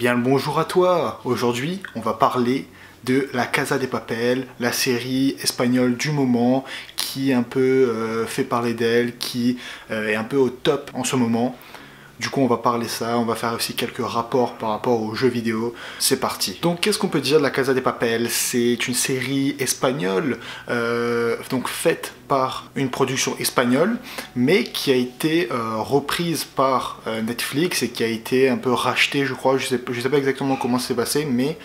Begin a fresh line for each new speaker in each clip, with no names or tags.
bien le bonjour à toi. Aujourd'hui, on va parler de La Casa de Papel, la série espagnole du moment qui un peu fait parler d'elle, qui est un peu au top en ce moment. Du coup, on va parler ça, on va faire aussi quelques rapports par rapport aux jeux vidéo. C'est parti. Donc, qu'est-ce qu'on peut dire de La Casa de Papel? C'est une série espagnole, donc faite par une production espagnole, mais qui a été reprise par Netflix et qui a été un peu rachetée, je crois. Je sais pas exactement comment c'est passé, mais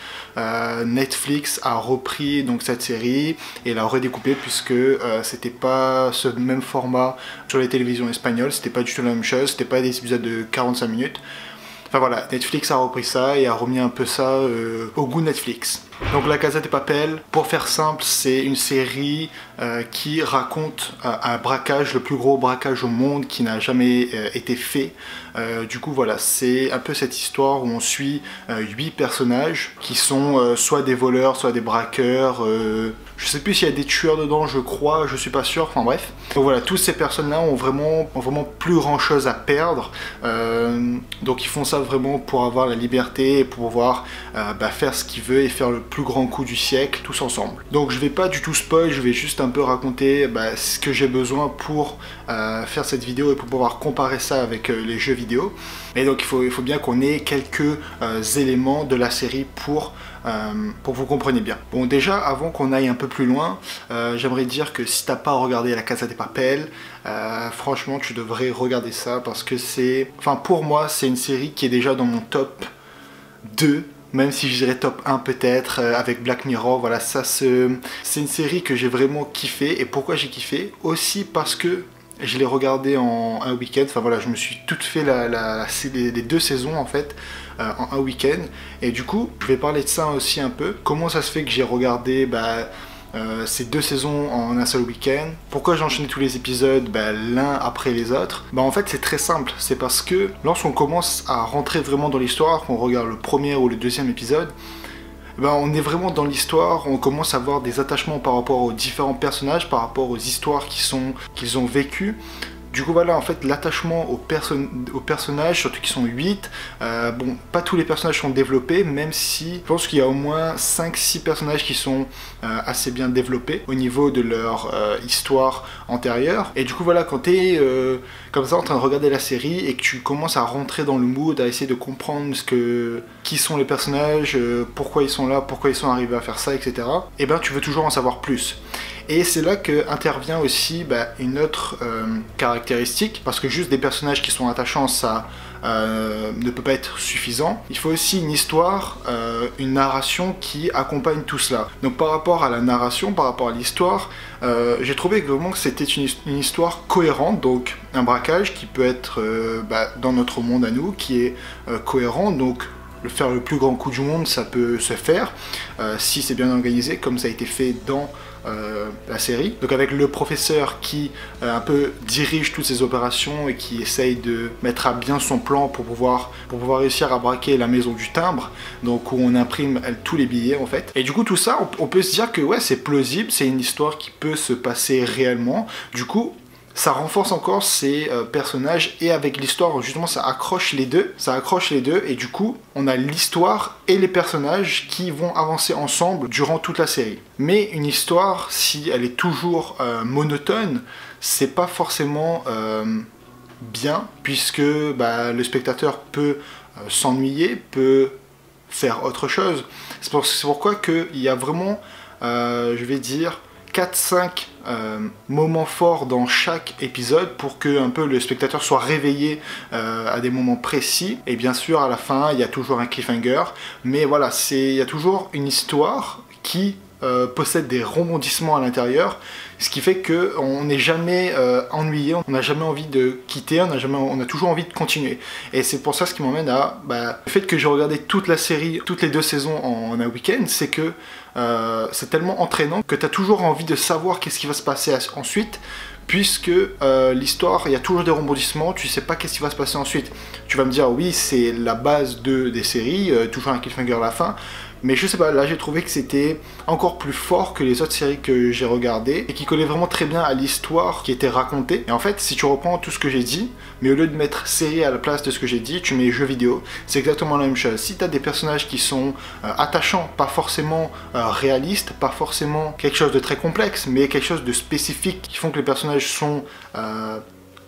Netflix a repris donc cette série et l'a redécoupée puisque c'était pas ce même format sur les télévisions espagnoles, c'était pas du tout la même chose, c'était pas des épisodes de 45 minutes. Enfin voilà, Netflix a repris ça et a remis un peu ça au goût Netflix. Donc La Casa de Papel, pour faire simple, c'est une série qui raconte un braquage, le plus gros braquage au monde qui n'a jamais été fait. Du coup voilà, c'est un peu cette histoire où on suit 8 personnages qui sont soit des voleurs, soit des braqueurs. Je sais plus s'il y a des tueurs dedans, je crois, je suis pas sûr, enfin bref. Donc voilà, toutes ces personnes-là ont vraiment plus grand chose à perdre. Donc ils font ça vraiment pour avoir la liberté et pour pouvoir faire ce qu'ils veulent et faire le plus grand coup du siècle tous ensemble. Donc je vais pas du tout spoil, je vais juste un peu raconter ce que j'ai besoin pour faire cette vidéo et pour pouvoir comparer ça avec les jeux vidéo. Et donc il faut bien qu'on ait quelques éléments de la série pour que vous compreniez bien. Bon, déjà avant qu'on aille un peu plus loin, j'aimerais dire que si t'as pas regardé La Casa de Papel, franchement tu devrais regarder ça parce que c'est, enfin pour moi c'est une série qui est déjà dans mon top 2, même si je dirais top 1 peut-être, avec Black Mirror. Voilà, ça c'est une série que j'ai vraiment kiffé. Et pourquoi j'ai kiffé? Aussi parce que je l'ai regardé en un week-end. Enfin voilà, je me suis tout fait les 2 saisons en fait en un week-end. Et du coup, je vais parler de ça aussi un peu. Comment ça se fait que j'ai regardé ces 2 saisons en un seul week-end? Pourquoi j'ai enchaîné tous les épisodes l'un après les autres? En fait c'est très simple, c'est parce que lorsqu'on commence à rentrer vraiment dans l'histoire, qu'on regarde le premier ou le deuxième épisode, on est vraiment dans l'histoire, on commence à avoir des attachements par rapport aux différents personnages, par rapport aux histoires qu'ils ont vécues. Du coup voilà, en fait l'attachement aux personnages, surtout qu'ils sont 8, bon, pas tous les personnages sont développés, même si je pense qu'il y a au moins 5-6 personnages qui sont assez bien développés au niveau de leur histoire antérieure. Et du coup voilà, quand t'es comme ça en train de regarder la série et que tu commences à rentrer dans le mood, à essayer de comprendre qui sont les personnages, pourquoi ils sont là, pourquoi ils sont arrivés à faire ça, etc. Et tu veux toujours en savoir plus. Et c'est là que intervient aussi une autre caractéristique, parce que juste des personnages qui sont attachants, ça ne peut pas être suffisant. Il faut aussi une histoire, une narration qui accompagne tout cela. Donc par rapport à la narration, par rapport à l'histoire, j'ai trouvé vraiment que c'était une histoire cohérente, donc un braquage qui peut être dans notre monde à nous, qui est cohérent, donc faire le plus grand coup du monde, ça peut se faire si c'est bien organisé, comme ça a été fait dans la série. Donc avec le professeur qui un peu dirige toutes ces opérations et qui essaye de mettre à bien son plan pour pouvoir réussir à braquer la maison du timbre, donc où on imprime tous les billets en fait. Et du coup tout ça, on peut se dire que ouais, c'est plausible, c'est une histoire qui peut se passer réellement. Du coup ça renforce encore ces personnages, et avec l'histoire justement ça accroche les deux, et du coup on a l'histoire et les personnages qui vont avancer ensemble durant toute la série. Mais une histoire, si elle est toujours monotone, c'est pas forcément bien, puisque le spectateur peut s'ennuyer, peut faire autre chose. C'est pourquoi il y a vraiment, je vais dire, 4-5 moments forts dans chaque épisode pour que un peu le spectateur soit réveillé à des moments précis. Et bien sûr à la fin il y a toujours un cliffhanger, mais voilà, il y a toujours une histoire qui possède des rebondissements à l'intérieur, ce qui fait que on n'est jamais ennuyé, on n'a jamais envie de quitter, on a toujours envie de continuer. Et c'est pour ça ce qui m'emmène à le fait que j'ai regardé toute la série, toutes les 2 saisons en un week-end, c'est que c'est tellement entraînant que tu as toujours envie de savoir qu'est-ce qui va se passer ensuite, puisque l'histoire, il y a toujours des rebondissements, tu sais pas qu'est-ce qui va se passer ensuite. Tu vas me dire oui, c'est la base des séries, toujours un cliffhanger à la fin, Mais je sais pas, là j'ai trouvé que c'était encore plus fort que les autres séries que j'ai regardées et qui collaient vraiment très bien à l'histoire qui était racontée. Et en fait, si tu reprends tout ce que j'ai dit, mais au lieu de mettre série à la place de ce que j'ai dit, tu mets jeux vidéo, c'est exactement la même chose. Si tu as des personnages qui sont attachants, pas forcément réalistes, pas forcément quelque chose de très complexe, mais quelque chose de spécifique qui font que les personnages sont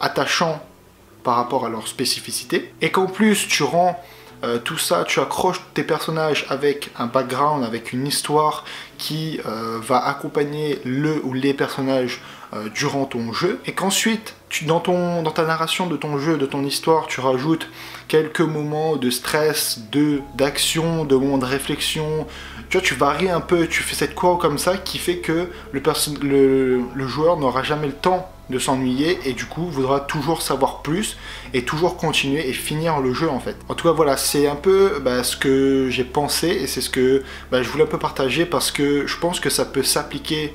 attachants par rapport à leur spécificité, et qu'en plus tu rends tout ça, tu accroches tes personnages avec un background, avec une histoire qui va accompagner le ou les personnages durant ton jeu, et qu'ensuite, dans ta narration de ton jeu, de ton histoire, tu rajoutes quelques moments de stress, d'action, de moments de réflexion. Tu vois, tu varies un peu, tu fais cette courbe comme ça qui fait que le joueur n'aura jamais le temps de s'ennuyer et du coup voudra toujours savoir plus et toujours continuer et finir le jeu en fait. En tout cas voilà, c'est un peu ce que j'ai pensé et c'est ce que je voulais un peu partager parce que je pense que ça peut s'appliquer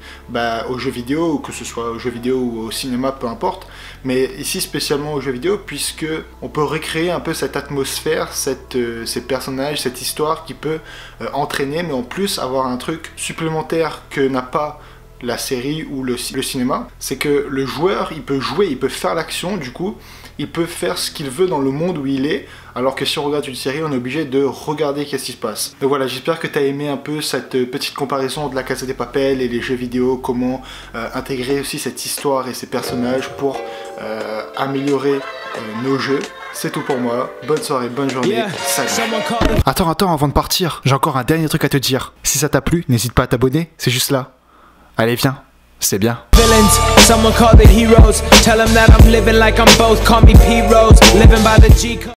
aux jeux vidéo, ou que ce soit aux jeux vidéo ou au cinéma, peu importe, mais ici spécialement aux jeux vidéo puisque on peut recréer un peu cette atmosphère, ces personnages, cette histoire qui peut entraîner, mais en plus avoir un truc supplémentaire que n'a pas la série ou le cinéma, c'est que le joueur il peut jouer, il peut faire l'action, du coup il peut faire ce qu'il veut dans le monde où il est, alors que si on regarde une série on est obligé de regarder qu'est-ce qui se passe. Donc voilà, j'espère que tu as aimé un peu cette petite comparaison de la Casa de Papel et les jeux vidéo, comment intégrer aussi cette histoire et ces personnages pour améliorer nos jeux. C'est tout pour moi, bonne soirée, bonne journée, salut. Attends, avant de partir, j'ai encore un dernier truc à te dire. Si ça t'a plu, n'hésite pas à t'abonner, c'est juste là. Allez, viens, c'est bien.
Villains, someone call it heroes. Tell them that I'm living like I'm both. Call me P-Rose, living by the G code.